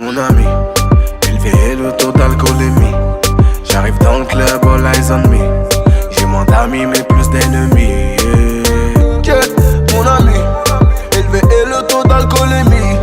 mon ami, élevé et le taux d'alcoolémie. J'arrive dans le club, all eyes on me. J'ai moins d'amis mais plus d'ennemis. Yeah. Mon ami, élevé et le taux d'alcoolémie.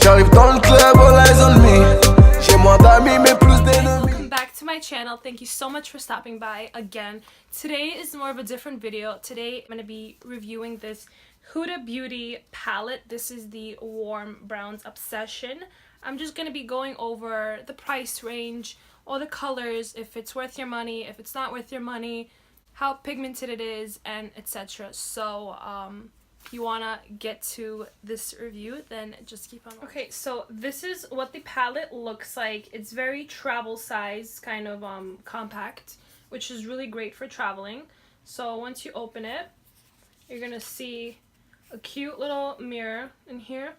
J'arrive dans le club, all eyes on me. J'ai moins d'amis mais plus d'ennemis. Welcome back to my channel. Thank you so much for stopping by again. Today is more of a different video. Today I'm going to be reviewing this Huda Beauty palette. This is the Warm Browns Obsession. I'm just going to be going over the price range, all the colors, if it's worth your money, if it's not worth your money, how pigmented it is, and etc. So if you want to get to this review, then just keep on watching. Okay, so this is what the palette looks like. It's very travel size, kind of compact, which is really great for traveling. So once you open it, you're going to see a cute little mirror in here.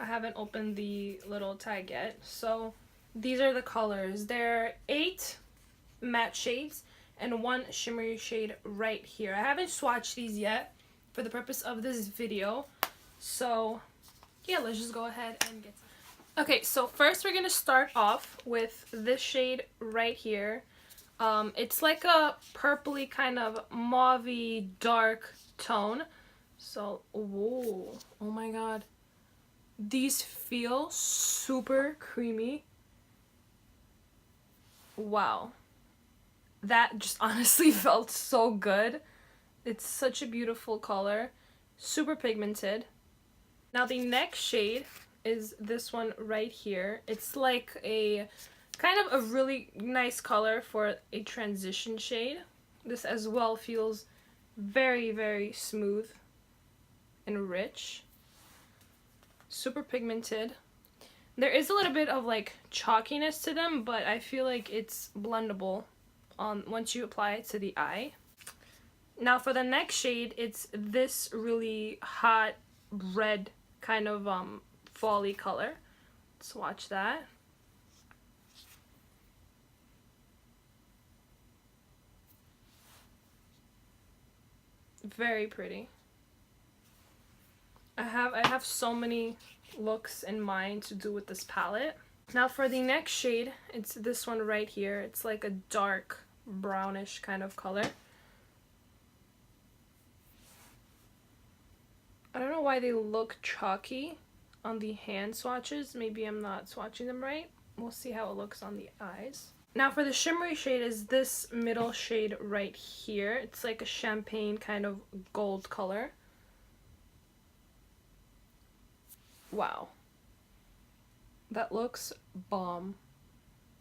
I haven't opened the little tag yet. So these are the colors. There are 8 matte shades and 1 shimmery shade right here. I haven't swatched these yet for the purpose of this video. So yeah, let's just go ahead and get started. Okay, so first we're gonna start off with this shade right here. It's like a purpley kind of mauvey dark tone. So whoa, oh my god, these feel super creamy. Wow, that just honestly felt so good. It's such a beautiful color, super pigmented. Now the next shade is this one right here. It's like a kind of a really nice color for a transition shade. This as well feels very, very smooth and rich. Super pigmented. There is a little bit of like chalkiness to them, but I feel like it's blendable once you apply it to the eye. Now for the next shade, it's this really hot red kind of fall-y color. Let's watch that. Very pretty. I have so many looks in mind to do with this palette. Now for the next shade, it's this one right here. It's like a dark brownish kind of color. I don't know why they look chalky on the hand swatches. Maybe I'm not swatching them right. We'll see how it looks on the eyes. Now for the shimmery shade is this middle shade right here. It's like a champagne kind of gold color. Wow. That looks bomb.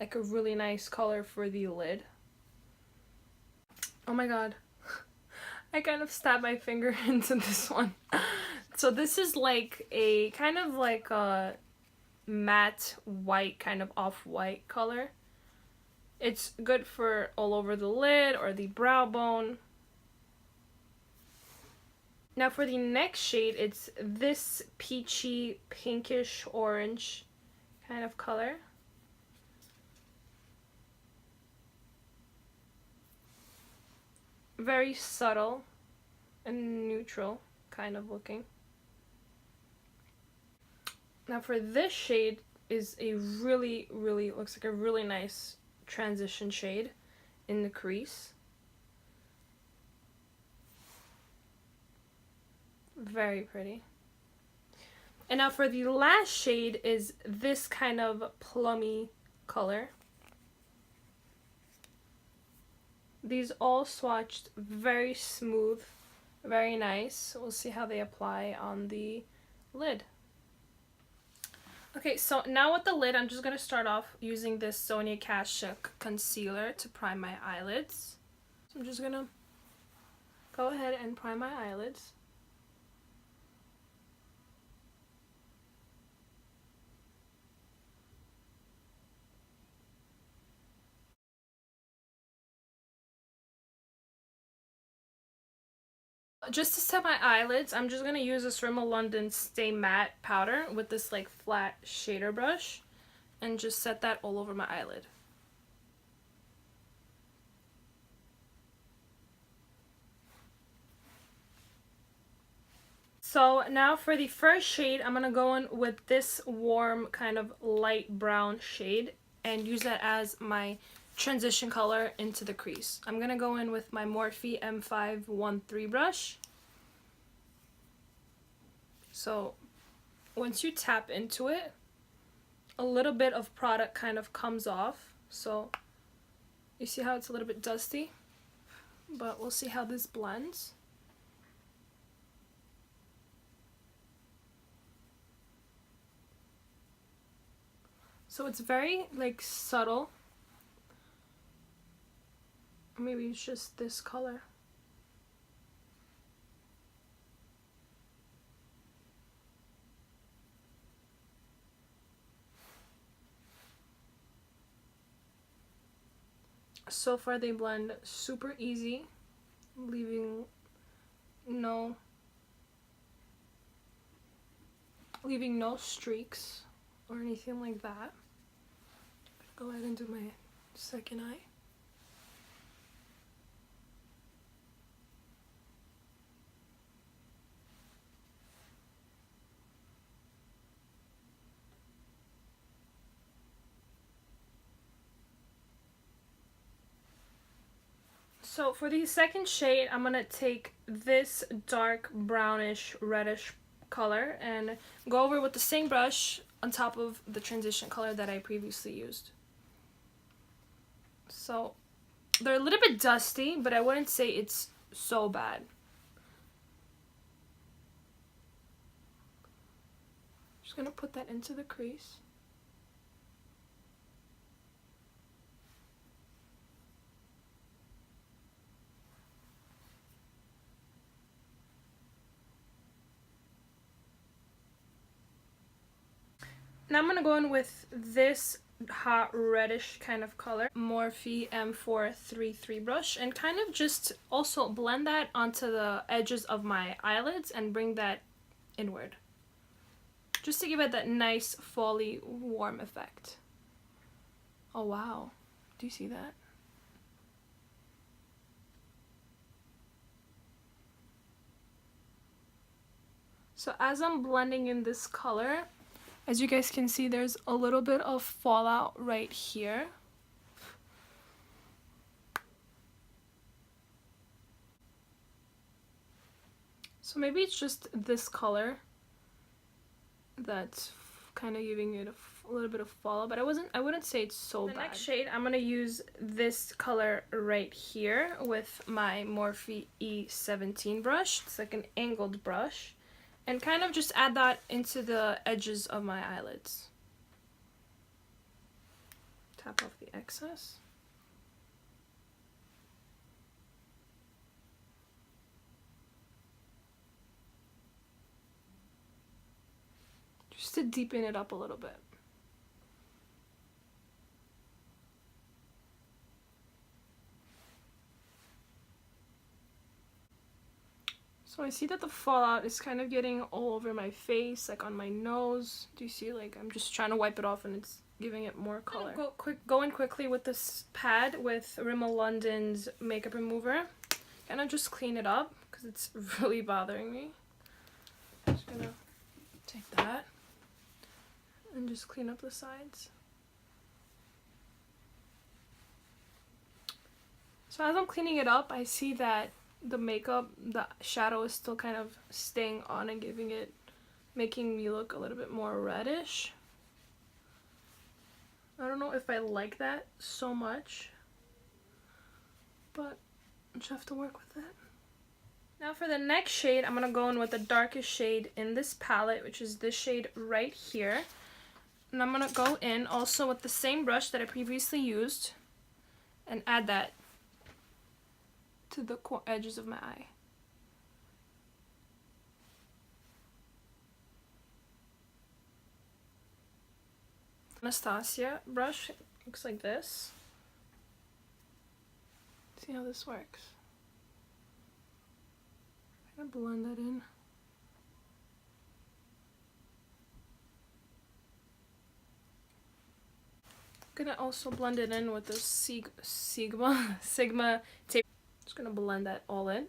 Like a really nice color for the lid. Oh my god. I kind of stabbed my finger into this one. So this is like a kind of like a matte white, kind of off-white color. It's good for all over the lid or the brow bone. Now for the next shade, it's this peachy, pinkish orange kind of color. Very subtle and neutral kind of looking. Now for this shade is a really, looks like a really nice transition shade in the crease. Very pretty. And now for the last shade is this kind of plummy color. These all swatched very smooth, very nice. We'll see how they apply on the lid. Okay, so now with the lid, I'm just going to start off using this Sonia Kashuk concealer to prime my eyelids. So I'm just going to go ahead and prime my eyelids. Just to set my eyelids, I'm just going to use this Rimmel London Stay Matte powder with this like flat shader brush and just set that all over my eyelid. So now for the first shade, I'm gonna go in with this warm kind of light brown shade and use that as my transition color into the crease. I'm gonna go in with my Morphe M513 brush. So once you tap into it, a little bit of product kind of comes off. So you see how it's a little bit dusty, but we'll see how this blends. So it's very like subtle. Maybe it's just this color. So far they blend super easy, leaving no streaks or anything like that. Go ahead and do my second eye. So for the second shade, I'm gonna take this dark brownish reddish color and go over with the same brush on top of the transition color that I previously used. So they're a little bit dusty, but I wouldn't say it's so bad. Just gonna put that into the crease. Now I'm gonna go in with this hot reddish kind of color, Morphe M433 brush, and kind of just also blend that onto the edges of my eyelids and bring that inward, just to give it that nice fally warm effect. Oh wow, do you see that? So as I'm blending in this color, as you guys can see, there's a little bit of fallout right here. So maybe it's just this color that's kind of giving it a little bit of fallout, but I wouldn't say it's so bad. The next shade, I'm gonna use this color right here with my Morphe E17 brush. It's like an angled brush. And kind of just add that into the edges of my eyelids. Tap off the excess. Just to deepen it up a little bit. So I see that the fallout is kind of getting all over my face, like on my nose. Do you see? Like I'm just trying to wipe it off and it's giving it more color. Go in quickly with this pad with Rimmel London's makeup remover. Kind of just clean it up because it's really bothering me. Just gonna take that and just clean up the sides. So as I'm cleaning it up, I see that the makeup, the shadow is still kind of staying on and making me look a little bit more reddish. I don't know if I like that so much, but I just have to work with it. Now for the next shade, I'm gonna go in with the darkest shade in this palette, which is this shade right here. And I'm gonna go in also with the same brush that I previously used and add that to the edges of my eye. Anastasia brush looks like this. See how this works. I'm gonna blend that in. I'm gonna also blend it in with the Sigma tape. Just gonna blend that all in.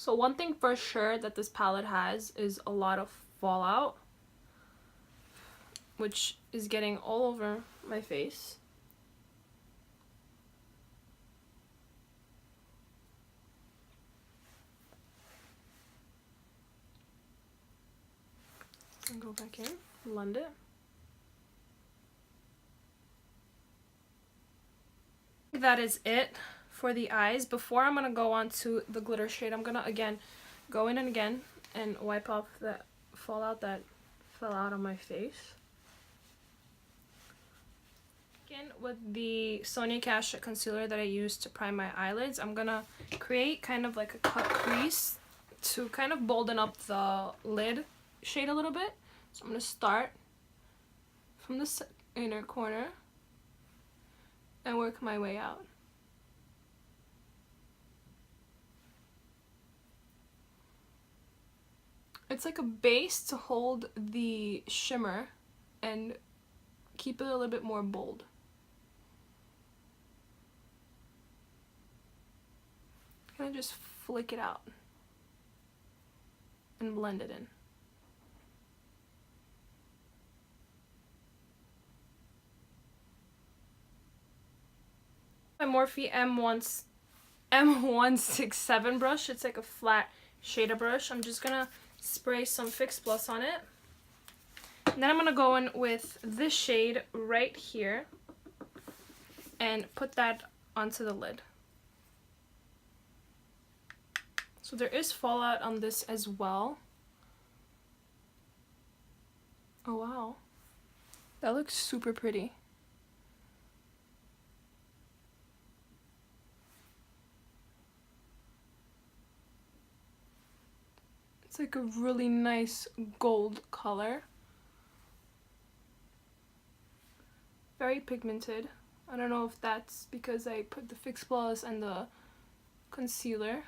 So one thing for sure that this palette has is a lot of fallout, which is getting all over my face. And go back in, blend it. That is it for the eyes. Before I'm gonna go on to the glitter shade, I'm gonna again go in and again and wipe off that fallout that fell out on my face. Again, with the Sonia Kashuk concealer that I used to prime my eyelids, I'm gonna create kind of like a cut crease to kind of bolden up the lid shade a little bit. So I'm gonna start from the inner corner and work my way out. It's like a base to hold the shimmer and keep it a little bit more bold. Kind of just flick it out and blend it in. My Morphe M167 brush. It's like a flat shader brush. I'm just gonna spray some Fix Plus on it. And then I'm gonna go in with this shade right here and put that onto the lid. So there is fallout on this as well. Oh wow, that looks super pretty. It's like a really nice gold color. Very pigmented. I don't know if that's because I put the Fix Plus and the concealer,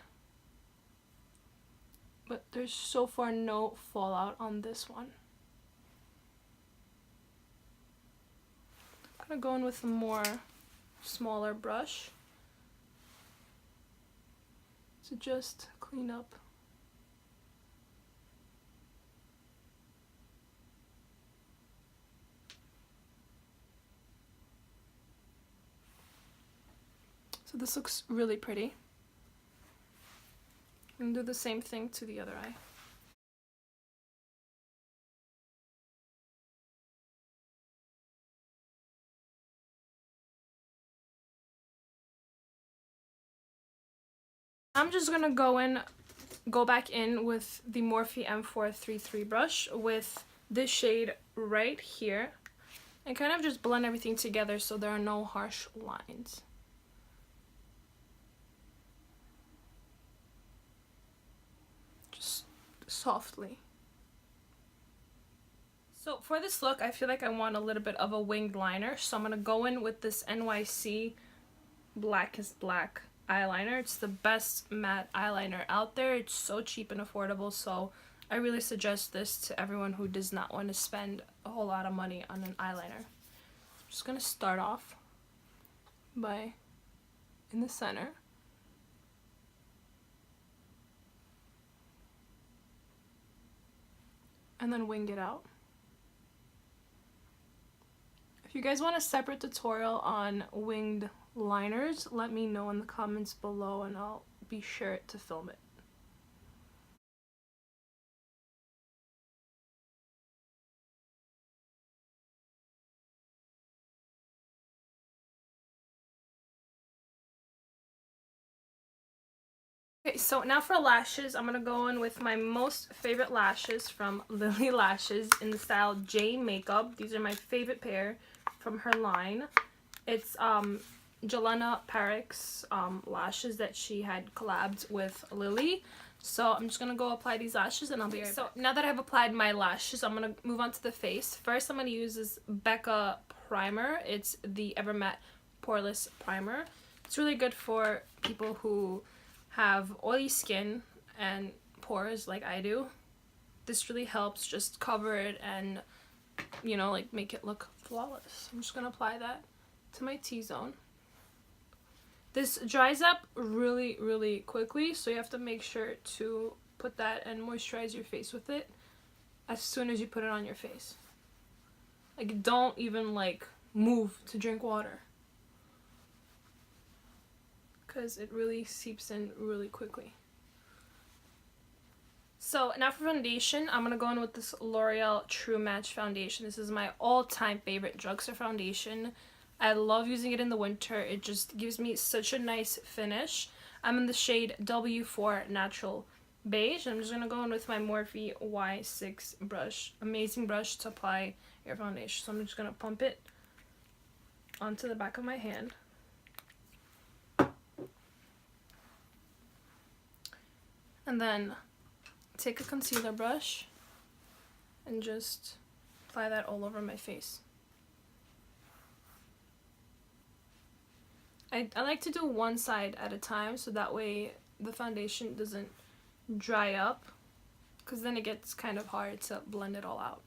but there's so far no fallout on this one. I'm gonna go in with a more smaller brush to just clean up. So this looks really pretty. And do the same thing to the other eye. I'm just gonna go back in with the Morphe M433 brush with this shade right here and kind of just blend everything together so there are no harsh lines. Just softly. So for this look, I feel like I want a little bit of a winged liner, so I'm gonna go in with this NYC Black is Black eyeliner. It's the best matte eyeliner out there. It's so cheap and affordable, so I really suggest this to everyone who does not want to spend a whole lot of money on an eyeliner. I'm just gonna start off by in the center. And then wing it out. If you guys want a separate tutorial on winged liners, let me know in the comments below and I'll be sure to film it. Okay, so now for lashes, I'm gonna go in with my most favorite lashes from Lily Lashes in the style J Makeup. These are my favorite pair from her line. It's Jelena Parek's lashes that she had collabed with Lily. So I'm just gonna go apply these lashes and I'll be right back. So now that I've applied my lashes, I'm gonna move on to the face. First, I'm gonna use this Becca primer. It's the Ever Matte Poreless Primer. It's really good for people who have oily skin and pores like I do. This really helps just cover it and, you know, like make it look flawless. I'm just gonna apply that to my T-zone. This dries up really, really quickly, so you have to make sure to put that and moisturize your face with it as soon as you put it on your face. Like, don't even like move to drink water, because it really seeps in really quickly. So now for foundation, I'm gonna go in with this L'Oreal True Match foundation. This is my all-time favorite drugstore foundation. I love using it in the winter. It just gives me such a nice finish. I'm in the shade W4 Natural Beige. I'm just gonna go in with my Morphe Y6 brush. Amazing brush to apply your foundation. So I'm just gonna pump it onto the back of my hand. And then take a concealer brush and just apply that all over my face. I like to do one side at a time, so that way the foundation doesn't dry up, because then it gets kind of hard to blend it all out.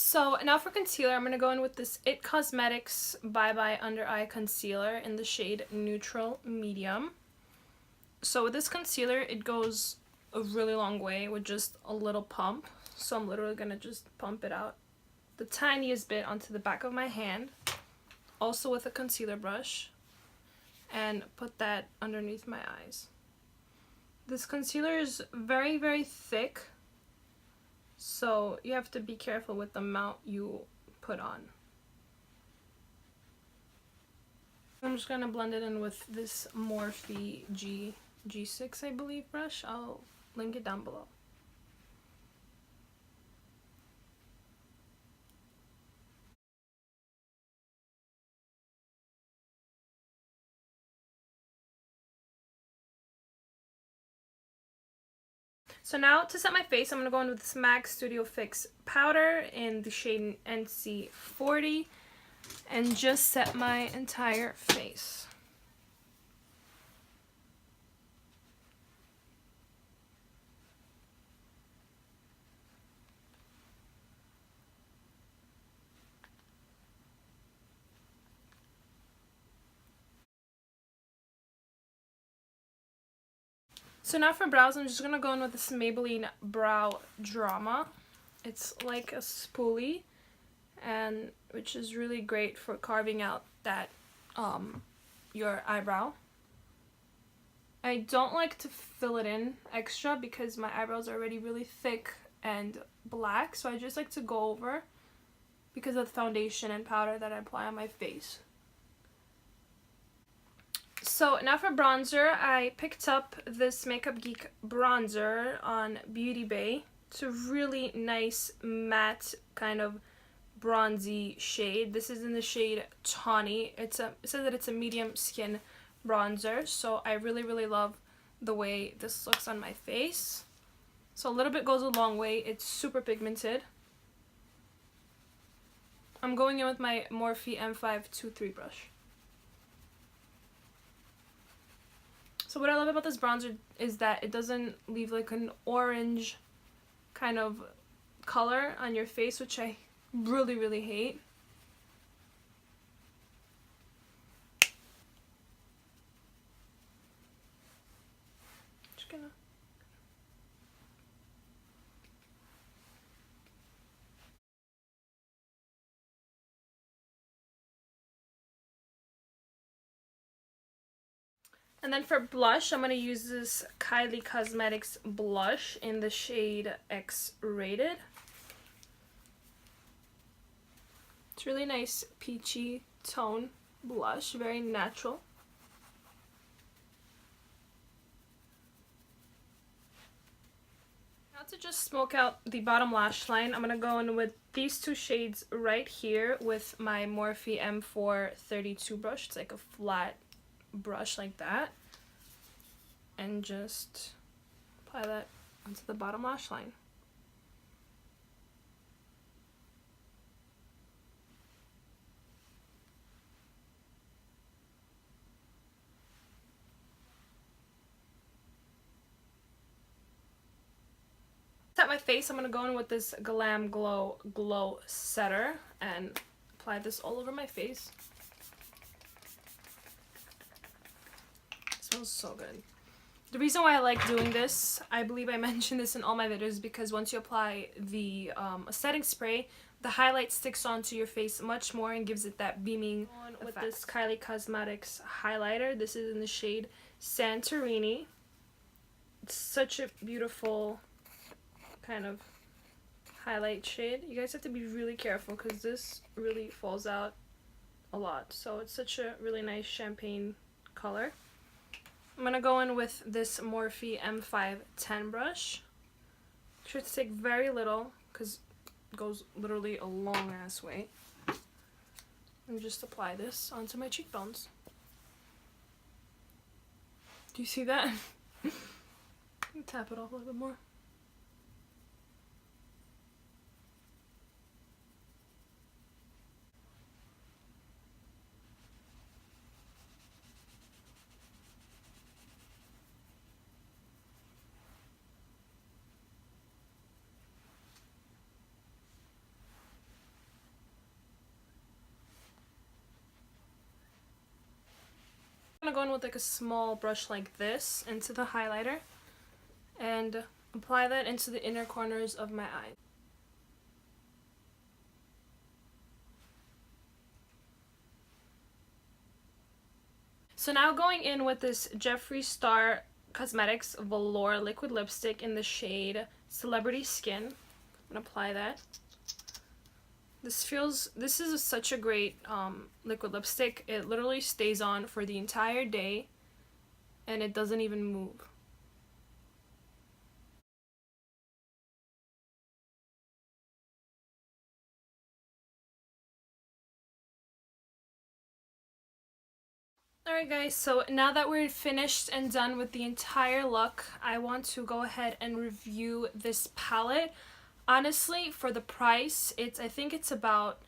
So now for concealer, I'm going to go in with this IT Cosmetics Bye Bye Under Eye Concealer in the shade Neutral Medium. So with this concealer, it goes a really long way with just a little pump. So I'm literally going to just pump it out the tiniest bit onto the back of my hand, also with a concealer brush, and put that underneath my eyes. This concealer is very, very thick, so you have to be careful with the amount you put on. I'm just going to blend it in with this Morphe G6, I believe, brush. I'll link it down below. So now to set my face, I'm going to go in with this MAC Studio Fix powder in the shade NC40 and just set my entire face. So now for brows, I'm just going to go in with this Maybelline Brow Drama. It's like a spoolie, and which is really great for carving out that your eyebrow. I don't like to fill it in extra because my eyebrows are already really thick and black, so I just like to go over because of the foundation and powder that I apply on my face. So now for bronzer, I picked up this Makeup Geek bronzer on Beauty Bay. It's a really nice matte kind of bronzy shade. This is in the shade Tawny. It says that it's a medium skin bronzer, so I really, really love the way this looks on my face. So a little bit goes a long way. It's super pigmented. I'm going in with my Morphe M523 brush. So what I love about this bronzer is that it doesn't leave like an orange kind of color on your face, which I really, really hate. Just gonna... And then for blush, I'm going to use this Kylie Cosmetics blush in the shade X-Rated. It's really nice peachy tone blush, very natural. Now to just smoke out the bottom lash line, I'm going to go in with these two shades right here with my Morphe M432 brush. It's like a flat brush like that, and just apply that onto the bottom lash line. At my face, I'm gonna go in with this Glam Glow Setter and apply this all over my face. It smells so good. The reason why I like doing this, I believe I mentioned this in all my videos, because once you apply the setting spray, the highlight sticks onto your face much more and gives it that beaming effect. With this Kylie Cosmetics highlighter, this is in the shade Santorini. It's such a beautiful kind of highlight shade. You guys have to be really careful because this really falls out a lot. So it's such a really nice champagne color. I'm going to go in with this Morphe M510 brush. Make sure to take very little because it goes literally a long ass way. And just apply this onto my cheekbones. Do you see that? Tap it off a little bit more. I'm gonna go in with like a small brush like this into the highlighter and apply that into the inner corners of my eye. So now going in with this Jeffree Star Cosmetics Velour liquid lipstick in the shade Celebrity Skin. I'm gonna apply that. This is such a great liquid lipstick. It literally stays on for the entire day and it doesn't even move. Alright guys, so now that we're finished and done with the entire look, I want to go ahead and review this palette. Honestly, for the price, I think it's about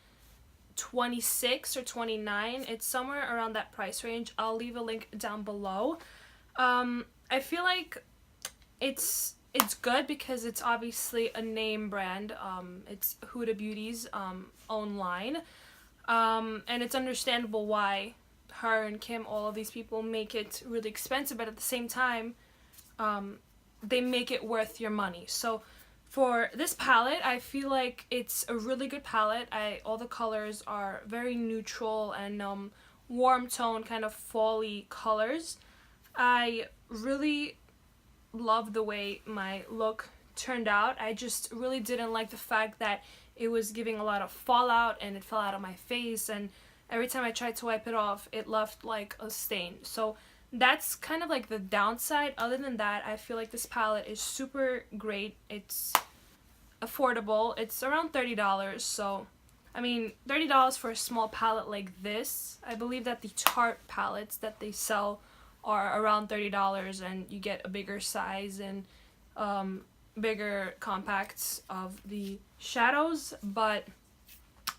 $26 or $29. It's somewhere around that price range. I'll leave a link down below. I feel like it's good because it's obviously a name brand. It's Huda Beauty's own line. And it's understandable why her and Kim, all of these people, make it really expensive, but at the same time, they make it worth your money. So for this palette, I feel like it's a really good palette. All the colors are very neutral and warm tone, kind of fall-y colors. I really love the way my look turned out. I just really didn't like the fact that it was giving a lot of fallout and it fell out of my face, and every time I tried to wipe it off, it left like a stain. So that's kind of like the downside. Other than that, I feel like this palette is super great. It's affordable. It's around $30. So, I mean, $30 for a small palette like this. I believe that the Tarte palettes that they sell are around $30 and you get a bigger size and bigger compacts of the shadows. But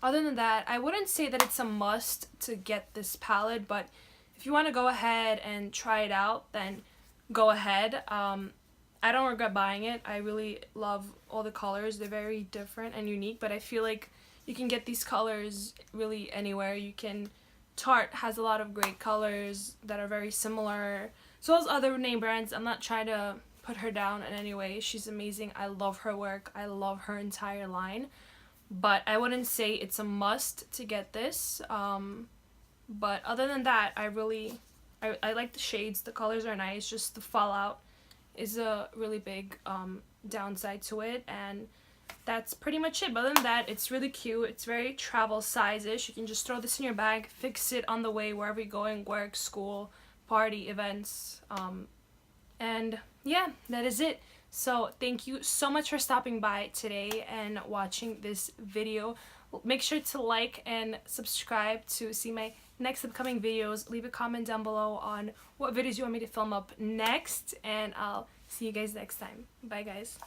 other than that, I wouldn't say that it's a must to get this palette, but if you want to go ahead and try it out, then go ahead. I don't regret buying it. I really love all the colors. They're very different and unique, but I feel like you can get these colors really anywhere. Tarte has a lot of great colors that are very similar, as well as other name brands. I'm not trying to put her down in any way. She's amazing. I love her work. I love her entire line. But I wouldn't say it's a must to get this. But other than that, I like the shades. The colors are nice. Just the fallout is a really big downside to it. And that's pretty much it. But other than that, it's really cute. It's very travel size-ish. You can just throw this in your bag, fix it on the way wherever you're going, work, school, party, events. And yeah, that is it. So thank you so much for stopping by today and watching this video. Make sure to like and subscribe to see my next upcoming videos. Leave a comment down below on what videos you want me to film up next, and I'll see you guys next time. Bye guys.